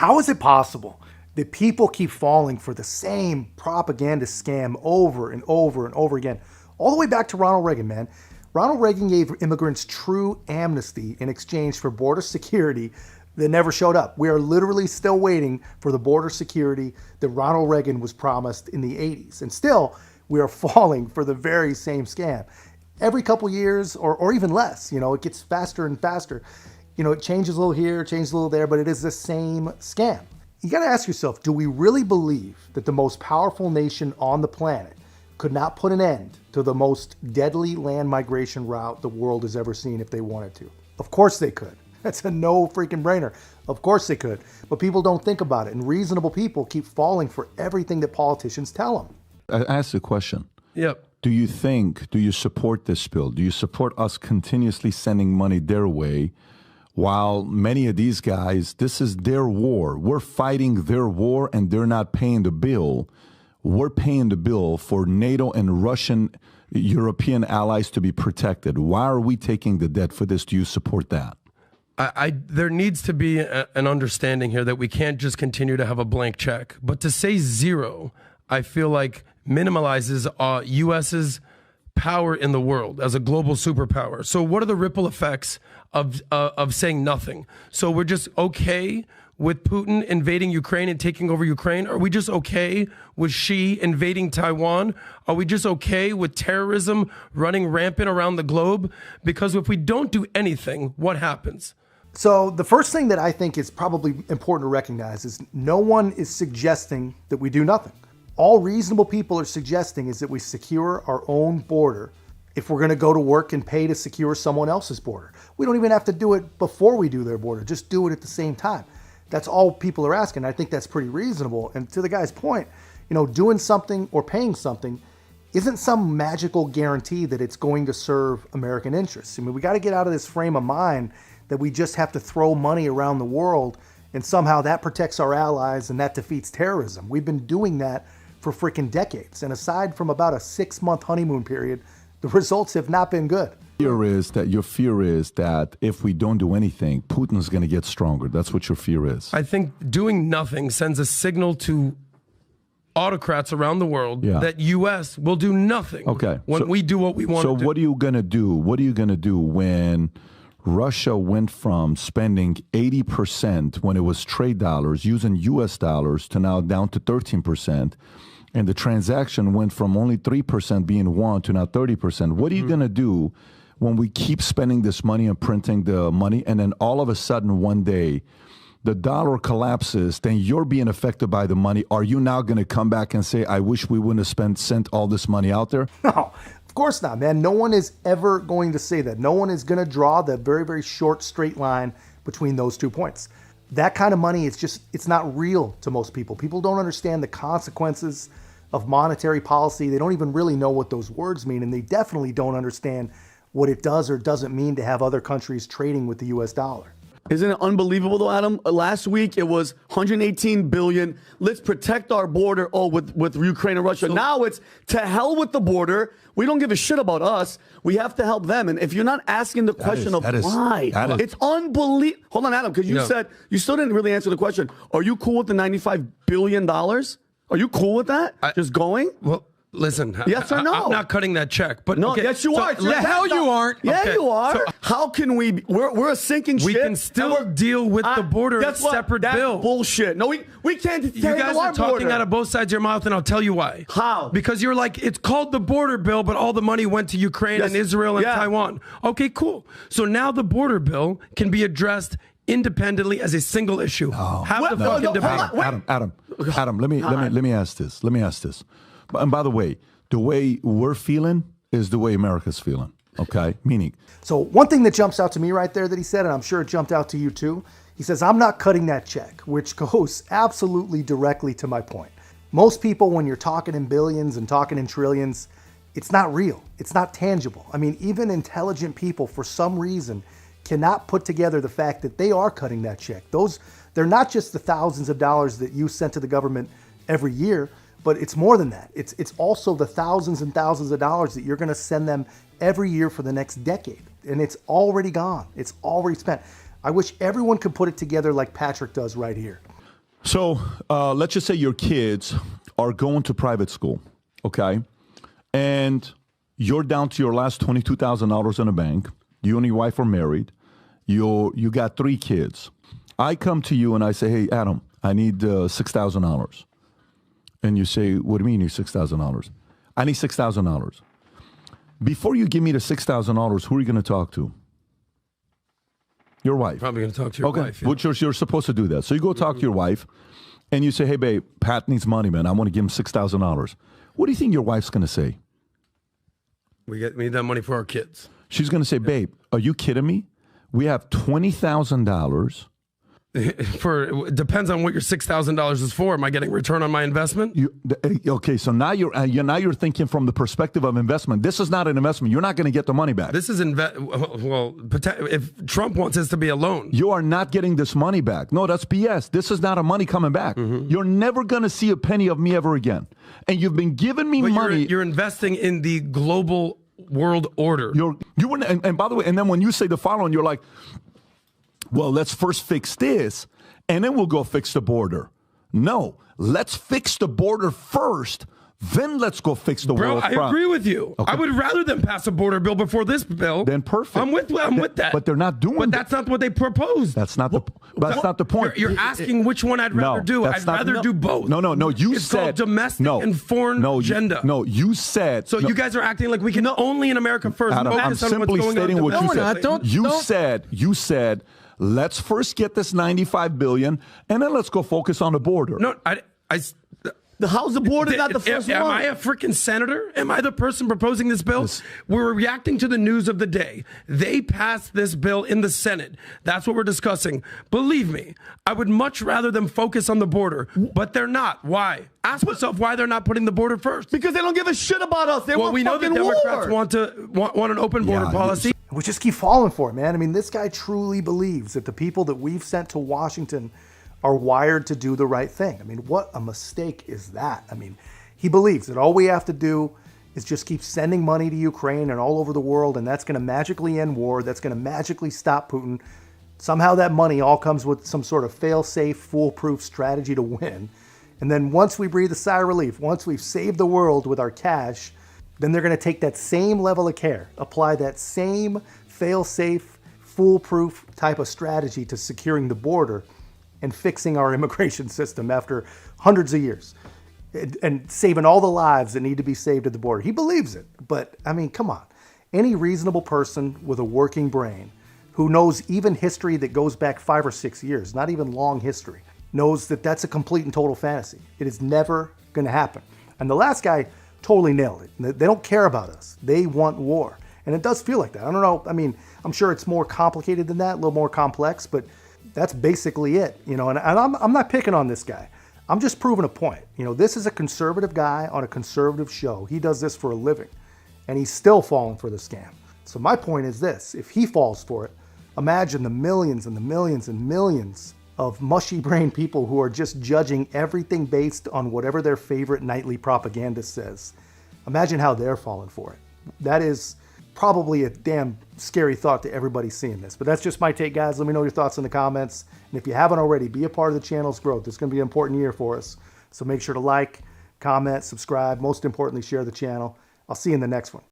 How is it possible that people keep falling for the same propaganda scam over and over and over again? All the way back to Ronald Reagan, man. Ronald Reagan gave immigrants true amnesty in exchange for border security that never showed up. We are literally still waiting for the border security that Ronald Reagan was promised in the 80s. And still, we are falling for the very same scam. Every couple years, or even less, it gets faster and faster. It changes a little here, changes a little there, but it is the same scam. You got to ask yourself, do we really believe that the most powerful nation on the planet could not put an end to the most deadly land migration route the world has ever seen if they wanted to? Of course they could. That's a no freaking brainer. Of course they could. But people don't think about it. And reasonable people keep falling for everything that politicians tell them. I asked a question. Yep. Do you support this bill? Do you support us continuously sending money their way while many of these guys, this is their war. We're fighting their war and they're not paying the bill. We're paying the bill for NATO and Russian European allies to be protected. Why are we taking the debt for this? Do you support that? There needs to be an understanding here that we can't just continue to have a blank check. But to say zero, I feel like minimalizes U.S.'s power in the world as a global superpower. So what are the ripple effects of saying nothing? So we're just okay with Putin invading Ukraine and taking over Ukraine? Are we just okay with Xi invading Taiwan? Are we just okay with terrorism running rampant around the globe? Because if we don't do anything, what happens? So the first thing that I think is probably important to recognize is no one is suggesting that we do nothing. All reasonable people are suggesting is that we secure our own border if we're going to go to work and pay to secure someone else's border. We don't even have to do it before we do their border. Just do it at the same time. That's all people are asking. I think that's pretty reasonable. And to the guy's point, doing something or paying something isn't some magical guarantee that it's going to serve American interests. I mean, we got to get out of this frame of mind that we just have to throw money around the world and somehow that protects our allies and that defeats terrorism. We've been doing that for freaking decades. And aside from about a 6-month honeymoon period, the results have not been good. Your fear is that if we don't do anything, Putin's going to get stronger. That's what your fear is. I think doing nothing sends a signal to autocrats around the world that U.S. will do nothing when we do what we want to do. So what are you going to do? What are you going to do when Russia went from spending 80% when it was trade dollars, using U.S. dollars, to now down to 13%? And the transaction went from only 3% being won to now 30%. What are you going to do when we keep spending this money and printing the money, and then all of a sudden one day the dollar collapses, then you're being affected by the money? Are you now going to come back and say, I wish we wouldn't have sent all this money out there? No, of course not, man. No one is ever going to say that. No one is going to draw the very, very short, straight line between those 2 points. That kind of money, it's not real to most people. People don't understand the consequences of monetary policy. They don't even really know what those words mean, and they definitely don't understand what it does or doesn't mean to have other countries trading with the US dollar. Isn't it unbelievable though, Adam? Last week it was 118 billion. Let's protect our border. With Ukraine and Russia. Now it's to hell with the border. We don't give a shit about us. We have to help them. And if you're not asking the question why, it's unbelievable. Hold on, Adam, because you said you still didn't really answer the question. Are you cool with the $95 billion? Are you cool with that? Just going? Well, listen. Yes or no? I'm not cutting that check. But no, yes you are. The hell you aren't. Yeah, you are. So, how can we? We're a sinking ship. We can still deal with the border as a separate bill. Bullshit. No, we can't. You guys are talking out of both sides of your mouth, and I'll tell you why. How? Because you're like, it's called the border bill, but all the money went to Ukraine and Israel and Taiwan. Okay, cool. So now the border bill can be addressed independently as a single issue. Have the fucking debate. Adam, let me ask this. And by the way we're feeling is the way America's feeling. Okay? Meaning. So one thing that jumps out to me right there that he said, and I'm sure it jumped out to you too, he says, I'm not cutting that check, which goes absolutely directly to my point. Most people, when you're talking in billions and talking in trillions, it's not real. It's not tangible. I mean, even intelligent people, for some reason, cannot put together the fact that they are cutting that check. They're not just the thousands of dollars that you sent to the government every year, but it's more than that. It's also the thousands and thousands of dollars that you're going to send them every year for the next decade. And it's already gone. It's already spent. I wish everyone could put it together like Patrick does right here. So let's just say your kids are going to private school, okay? And you're down to your last $22,000 in the bank. You and your wife are married. You got 3 kids. I come to you and I say, hey, Adam, I need $6,000. And you say, what do you mean you need $6,000? I need $6,000. Before you give me the $6,000, who are you going to talk to? Your wife. Probably going to talk to your wife. Yeah. Which you're supposed to do that. So you go talk to your wife and you say, hey, babe, Pat needs money, man. I want to give him $6,000. What do you think your wife's going to say? We need that money for our kids. She's going to say, babe, are you kidding me? We have $20,000. It depends on what your $6,000 is for. Am I getting return on my investment? Okay, so now you're thinking from the perspective of investment. This is not an investment. You're not going to get the money back. This is if Trump wants this to be a loan, you are not getting this money back. No, that's BS. This is not a money coming back. Mm-hmm. You're never going to see a penny of me ever again. And you've been giving me money. You're investing in the global world order. And by the way, and then when you say the following, you're like, well, let's first fix this, and then we'll go fix the border. No, let's fix the border first, then let's go fix the world problem. I agree with you. Okay. I would rather them pass a border bill before this bill. Then perfect. I'm with that. But they're not doing But that's not what they proposed. That's not the point. You're asking which one I'd rather do. I'd rather do both. No. It's called domestic and foreign agenda. You said. So you guys are acting like we can only in America first. Adam, I'm simply stating what you said. You said, let's first get this $95 billion, and then let's go focus on the border. No, how's the border not the first one? Am I a freaking senator? Am I the person proposing this bill? We're reacting to the news of the day. They passed this bill in the Senate. That's what we're discussing. Believe me, I would much rather them focus on the border, but they're not. Why? Ask yourself why they're not putting the border first. Because they don't give a shit about us. They want we know fucking the Democrats war. want an open border policy. We just keep falling for it, man. I mean, this guy truly believes that the people that we've sent to Washington are wired to do the right thing. I mean, what a mistake is that? I mean, he believes that all we have to do is just keep sending money to Ukraine and all over the world, and that's going to magically end war. That's going to magically stop Putin. Somehow that money all comes with some sort of fail-safe, foolproof strategy to win. And then once we breathe a sigh of relief, once we've saved the world with our cash, then they're going to take that same level of care, apply that same fail-safe, foolproof type of strategy to securing the border and fixing our immigration system after hundreds of years and saving all the lives that need to be saved at the border. He believes it, but I mean, come on. Any reasonable person with a working brain who knows even history that goes back 5 or 6 years, not even long history, knows that that's a complete and total fantasy. It is never going to happen. And the last guy totally nailed it. They don't care about us. They want war. And it does feel like that. I don't know. I mean, I'm sure it's more complicated than that, a little more complex, but that's basically it. And I'm not picking on this guy. I'm just proving a point. This is a conservative guy on a conservative show. He does this for a living, and he's still falling for the scam. So my point is this: if he falls for it, imagine the millions and the millions and millions of mushy-brained people who are just judging everything based on whatever their favorite nightly propagandist says. Imagine how they're falling for it. That is probably a damn scary thought to everybody seeing this. But that's just my take, guys. Let me know your thoughts in the comments. And if you haven't already, be a part of the channel's growth. It's going to be an important year for us. So make sure to like, comment, subscribe. Most importantly, share the channel. I'll see you in the next one.